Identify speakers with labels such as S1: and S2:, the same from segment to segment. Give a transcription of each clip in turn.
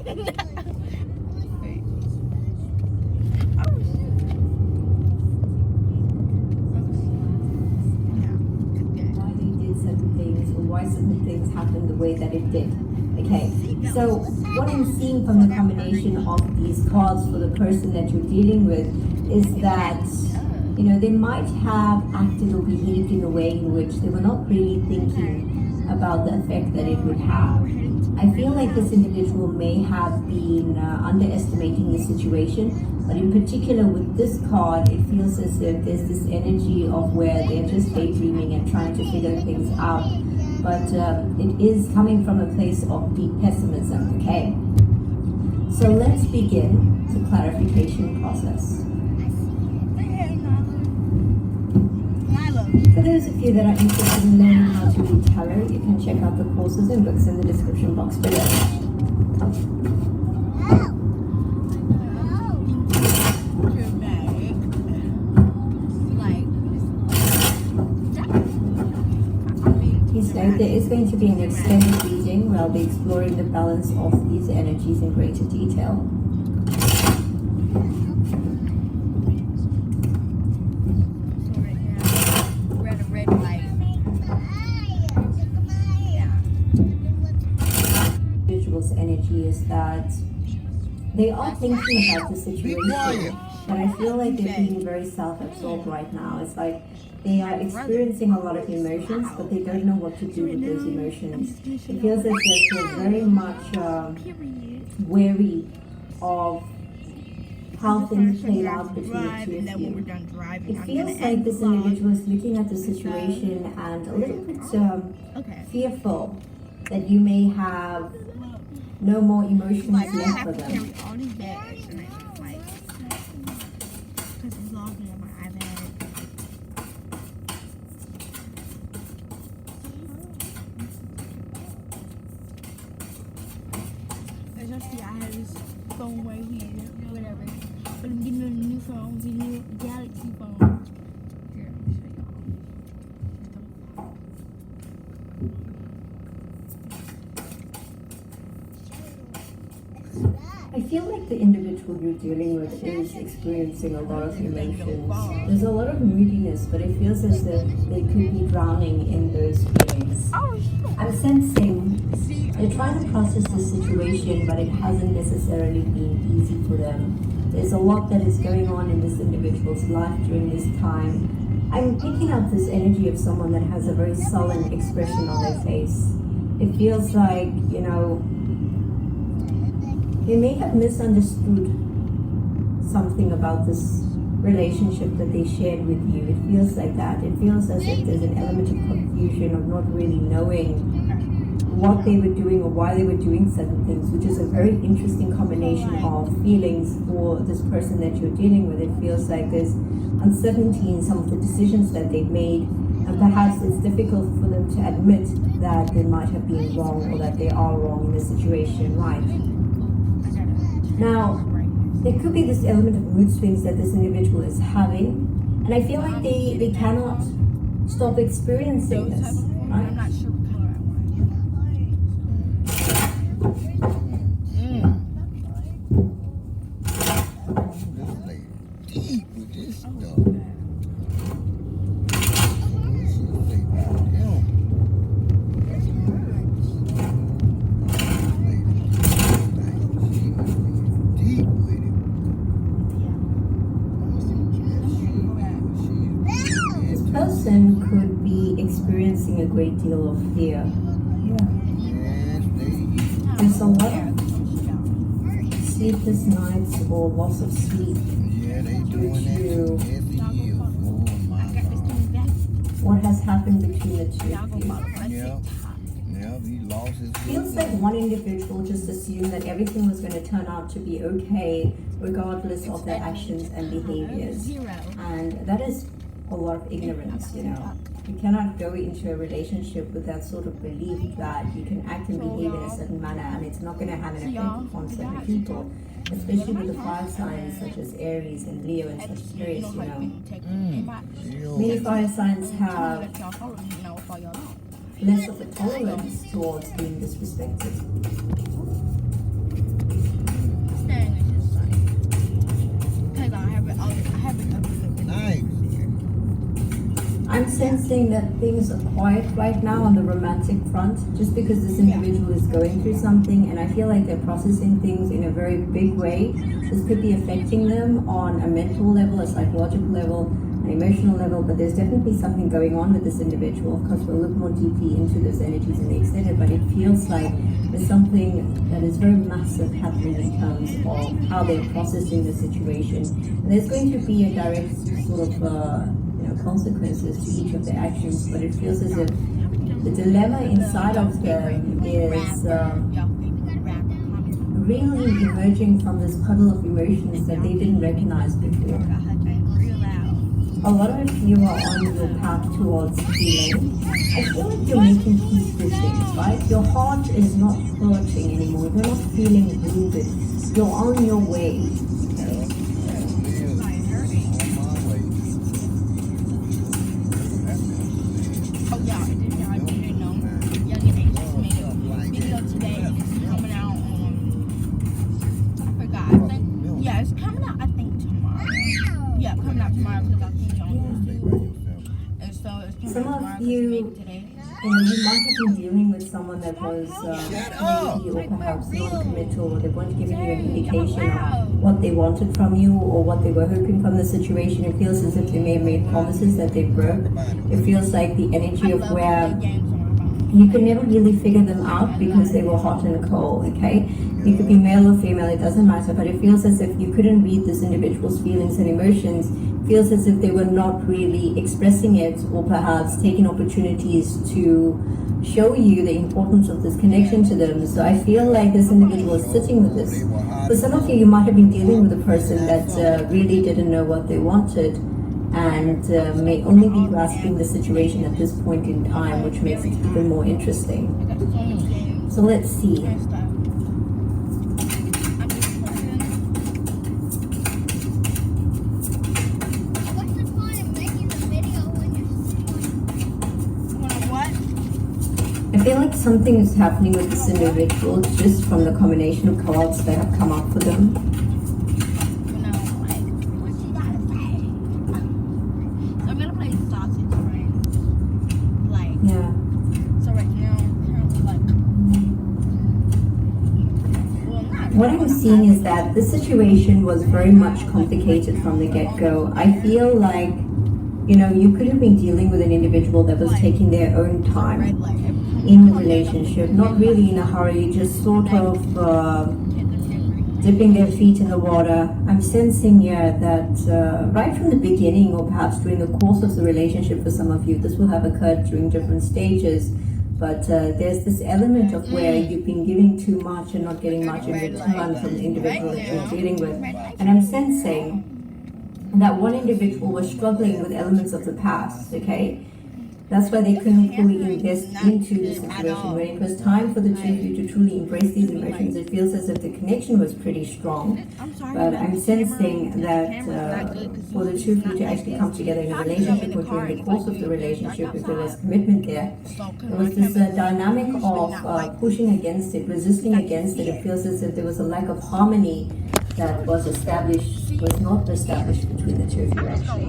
S1: Why they did certain things or why certain things happened the way that it did. Okay, so what I'm seeing from the combination of these cards for the person that you're dealing with is that, you know, they might have acted or behaved in a way in which they were not really thinking about the effect that it would have. I feel like this individual may have been underestimating the situation, but in particular with this card, it feels as if there's this energy of where they're just daydreaming and trying to figure things out. But it is coming from a place of deep pessimism, okay? So let's begin the clarification process. For those of you that are interested in learning how to read tarot, you can check out the courses and books in the description box below. Please note there is going to be an extended reading where I'll be exploring the balance of these energies in greater detail. Energy is that they are thinking about the situation, but I feel like they're being very self-absorbed right now. It's like they are experiencing a lot of emotions, but they don't know what to do with those emotions. It feels as if they're very much wary of how things played out between the two of you. It feels like this individual is looking at the situation and a little bit fearful that you may have no more emotions left for them.
S2: All these bags and like, because it's logging on my iPad. As y'all see, I have this phone right here, whatever. But I'm getting a new phone, the new Galaxy phone. Here, let me show y'all.
S1: I feel like the individual you're dealing with is experiencing a lot of emotions. There's a lot of moodiness, but it feels as if they could be drowning in those feelings. I'm sensing they're trying to process the situation, but it hasn't necessarily been easy for them. There's a lot that is going on in this individual's life during this time. I'm picking up this energy of someone that has a very sullen expression on their face. It feels like, you know, they may have misunderstood something about this relationship that they shared with you. It feels like that. It feels as if there's an element of confusion of not really knowing what they were doing or why they were doing certain things, which is a very interesting combination of feelings for this person that you're dealing with. It feels like there's uncertainty in some of the decisions that they've made, and perhaps it's difficult for them to admit that they might have been wrong or that they are wrong in the situation, right? Now, there could be this element of mood swings that this individual is having, and I feel like they cannot stop experiencing this, right?
S2: I'm not sure what color I want.
S3: Deep with this stuff.
S1: Person could be experiencing a great deal of fear. There's a lot of sleepless nights or loss of sleep. What has happened between the two of you?
S3: He lost his
S1: Feels like one individual just assumed that everything was going to turn out to be okay regardless of their actions and behaviors. And that is a lot of ignorance, you know. You cannot go into a relationship with that sort of belief that you can act and behave in a certain manner and it's not going to have an effect upon certain people, especially with the fire signs such as Aries and Leo and Sagittarius, you know. Many fire signs have less of a tolerance towards being disrespected. sensing that things are quiet right now on the romantic front, just because this individual is going through something, and I feel like they're processing things in a very big way. This could be affecting them on a mental level, a psychological level, an emotional level, but there's definitely something going on with this individual. Of course, we'll look more deeply into those energies in the extended, but it feels like there's something that is very massive happening in terms of how they're processing the situation. And there's going to be a direct sort of consequences to each of their actions, but it feels as if the dilemma inside of them is really emerging from this puddle of emotions that they didn't recognize before. A lot of you are on your path towards healing. I feel like you're making peace with things, right? Your heart is not hurting anymore. You're not feeling wounded. You're on your way. Some of you, you might have been dealing with someone that was maybe or perhaps non-committal, or they weren't giving you an indication of what they wanted from you or what they were hoping from the situation. It feels as if they may have made promises that they broke. It feels like the energy of where you could never really figure them out because they were hot and cold, okay? You could be male or female, it doesn't matter, but it feels as if you couldn't read this individual's feelings and emotions. It feels as if they were not really expressing it, or perhaps taking opportunities to show you the importance of this connection to them. So I feel like this individual is sitting with this. For some of you, you might have been dealing with a person that really didn't know what they wanted, and may only be grasping the situation at this point in time, which makes it even more interesting. So let's see. I feel like something is happening with this individual just from the combination of cards that have come up for them. What I'm seeing is that this situation was very much complicated from the get-go. I feel like, you could have been dealing with an individual that was taking their own time in the relationship, not really in a hurry, just sort of dipping their feet in the water. I'm sensing here that right from the beginning, or perhaps during the course of the relationship for some of you, this will have occurred during different stages. But there's this element of where you've been giving too much and not getting much in return from the individual that you're dealing with. And I'm sensing that one individual was struggling with elements of the past, okay? That's why they couldn't fully invest into the situation. When it was time for the two of you to truly embrace these emotions, it feels as if the connection was pretty strong. But I'm sensing that for the two of you to actually come together in a relationship, or during the course of the relationship, if there was commitment there was this dynamic of pushing against it, resisting against it. It feels as if there was a lack of harmony that was not established between the two of you actually.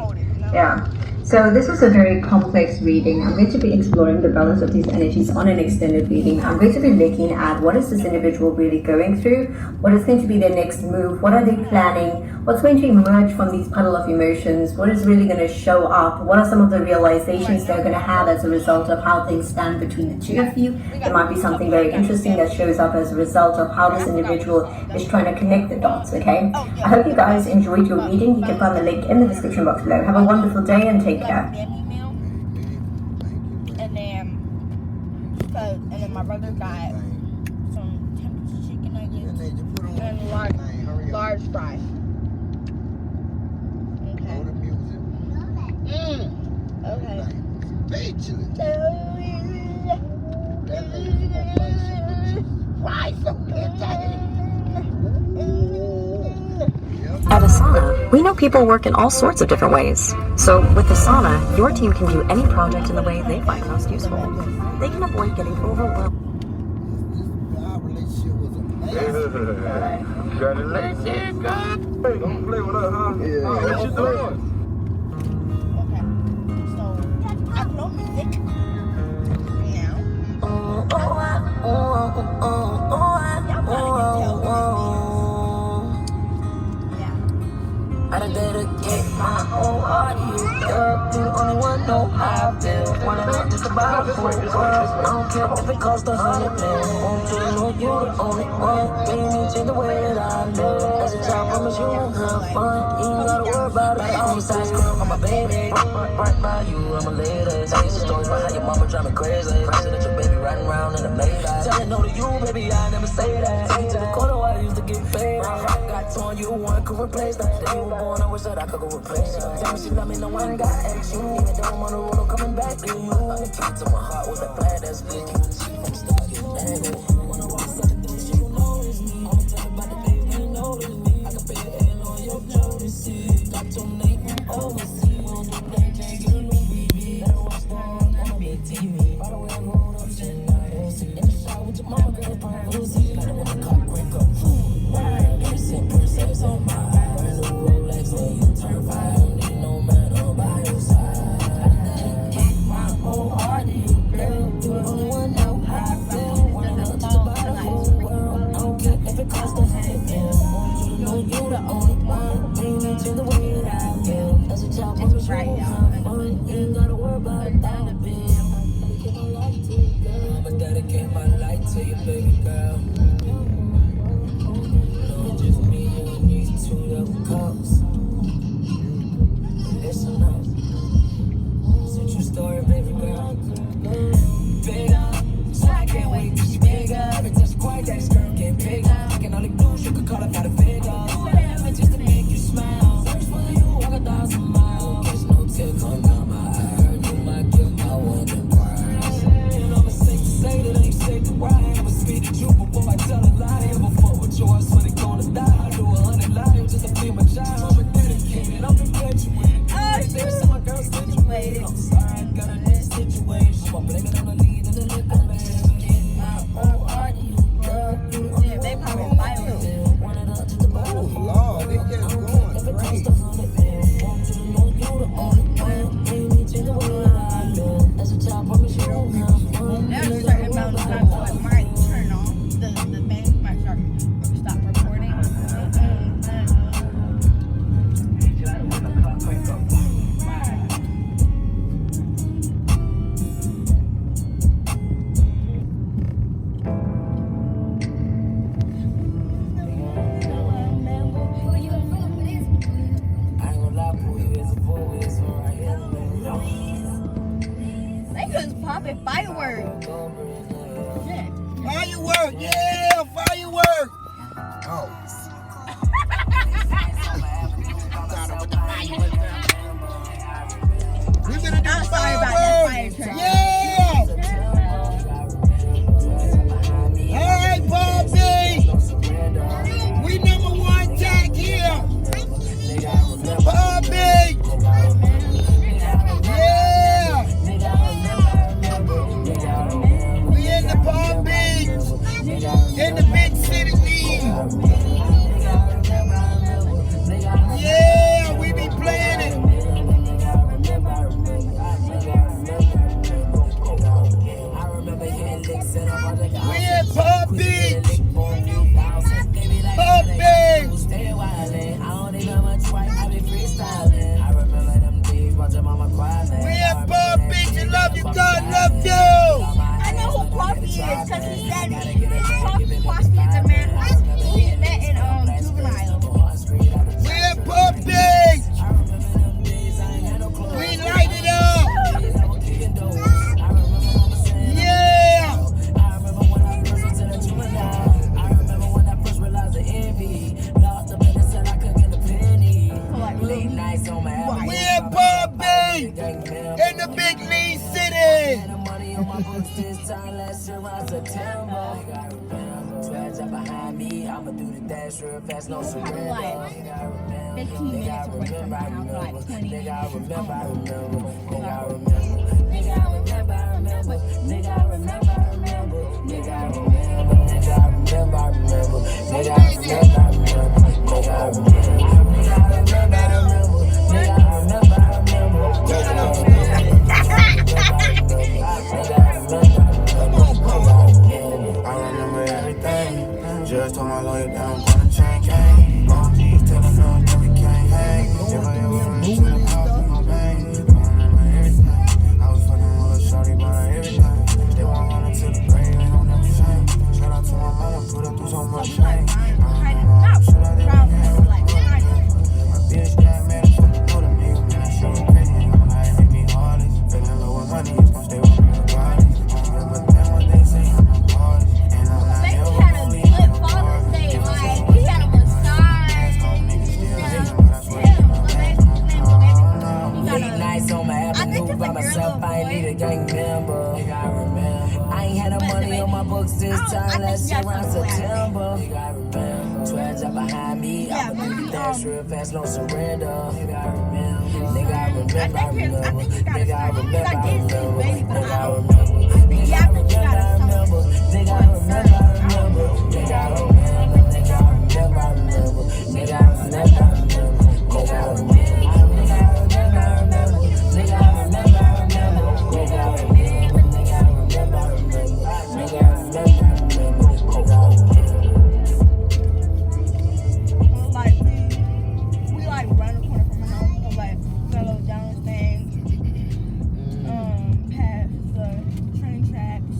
S1: Yeah. So this was a very complex reading. I'm going to be exploring the balance of these energies on an extended reading. I'm going to be looking at what is this individual really going through, what is going to be their next move, what are they planning, what's going to emerge from these puddle of emotions, what is really going to show up, what are some of the realizations they're going to have as a result of how things stand between the two of you. There might be something very interesting that shows up as a result of how this individual is trying to connect the dots, okay? I hope you guys enjoyed your reading. You can find the link in the description box below. Have a wonderful day and take care.
S2: And then my brother got some temperature chicken nuggets and large fries. Okay. Okay.
S4: At Asana, we know people work in all sorts of different ways. So with Asana, your team can do any project in the way they find most useful. They can avoid getting overwhelmed.
S5: Gotta let that go. Hey, don't play with her, huh?
S3: Yeah.
S5: What you doing?
S2: Okay. So I
S6: I don't care if it costs 100 million. Want you to know you the only one. Made me change the way that I live. As a child, promise you won't have fun. You ain't gotta worry about it. I'm a size girl, I'm a baby. Right by you, I'm a lady. Tell you some stories about how your mama drive me crazy. Crazy that your baby riding around in a Maybach. Tell you no to you, baby, I never say that. Take to the corner while I used to get paid. I got torn, you one could replace that. Then you were born, I wish that I could go replace you. Tell me she love me, no one got ex. You even though I'm on the road, I'm coming back to you. I can keep to my heart with that plan that's good. Keep it cheap, I'm stuck in the when I walk such a thing, she gon' notice me. I'ma tell her about the things they notice me. I can pay the L on your Jodeci. Got your name from overseas. We don't do that, can't get a new BB. Better watch down on a big TV. By the way, I rolled up shit, now I see. In the shower with your mama, girl, privacy. Like when the car break up. Innocent princess on my eye. Brand new Rolex, when you turn 5. I don't need no man on by your side. I gave my whole heart to you, girl. You the only one know how I feel. Wanna know just about the whole world. I don't care if it costs 100 million. Want you to know you the only one. Made me change the way that I feel. As a child, promise you won't have fun. You ain't gotta worry about a dollar bill. I'ma dedicate my life to you, baby girl. No, just me and these 2 double cups. Listen up. It's a true story, baby girl. Big, so I can't wait to be bigger. Every time she quiet, that skirt get bigger. I can only do, she could call it by the figure. Just to make you smile. Search for you, walk 1,000 miles. There's no tear come down my eye. You might give my winning prize. And I'm safe to say that ain't safe to ride. I'ma speak the truth before I tell a lie. Ever fuck with you, I swear they gonna die. I do 100 lives just to be my child. I'm a dedicated, I'm infatuated. Baby, so my girl situated. I'm sorry, I got a new situation. I'ma blame it on the lead and the liquor man. Get my whole heart, you girl.
S2: Yeah, they probably buy it.
S6: One of the to the bottom.
S3: Oh, Lord, they just going
S6: If it
S3: crazy.
S6: costs 100 million, want you to know you the only one. Made me change the way that I live. As a child, promise you won't have fun.
S2: There's a certain amount of times I might turn off the bank might stop recording.
S6: I ain't gonna lie, boy, you is a fool, it's all right here.
S2: They just popping fireworks. Yeah.
S3: Firework, yeah, firework. Oh. We gonna do
S2: I'm sorry about that fire
S3: fireworks.
S2: truck.
S3: Yeah. All right, Bobby. We #1 tag here. Bobby. Yeah. We in the Palm Beach. In the big city league. Yeah, we be playing it. We in Palm Beach. Palm Beach. We in Palm Beach and love you, God love you.
S2: I know who Coffee is because he said Coffee is a man. He's met in Juvenile.
S3: We in Palm Beach. We light it up. Yeah. We in Palm Beach. In the big league city.
S6: I'ma do the dash real fast, no surrender.
S2: Like 15 minutes away from my house, like 20 minutes.
S6: I remember. I remember. I remember. everything. Just told my lawyer that I'm gonna change. OGs telling her that we can't hang. If I ever run into the cops, we gon' bang. I remember everything. I was fucking with a shorty, but everything. last year around September. Nigga, I remember. 12 up behind me.
S2: Yeah,
S6: I believe that's real fast, no surrender. Nigga, I remember. Nigga, I remember.
S2: I think
S6: Nigga, I remember.
S2: he got a
S6: Nigga, I
S2: song.
S6: remember.
S2: Like, this is baby, but
S6: Nigga,
S2: I
S6: I
S2: don't
S6: remember. Nigga,
S2: Yeah, I think he got a song.
S6: Nigga, I remember. Nigga, I remember. Nigga, I remember. Nigga, I remember. Nigga, I remember.
S2: Like, we like run the corner from my house, so like, go down the thing, past the train tracks,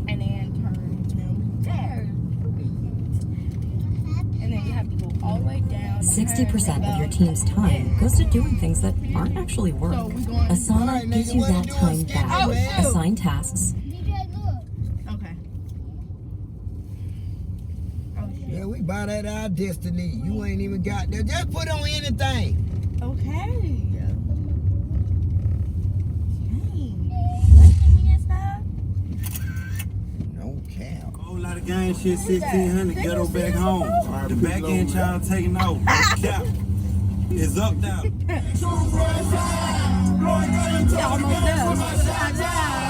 S2: and then turn there. And then you have to go all the way down.
S4: 60% of your team's time goes to doing things that aren't actually work.
S2: So we going.
S4: Asana gives you that time back.
S2: Oh, shoot.
S4: Assign tasks.
S2: Okay. Oh shit.
S3: Yeah, we by that our destiny. You ain't even got there. Just put on anything.
S2: Okay. Dang. Let me and stuff.
S3: No cap.
S7: Whole lot of gang shit, 1600, ghetto back home. The back end child taking off. Cap is up now.
S2: Yeah, almost there.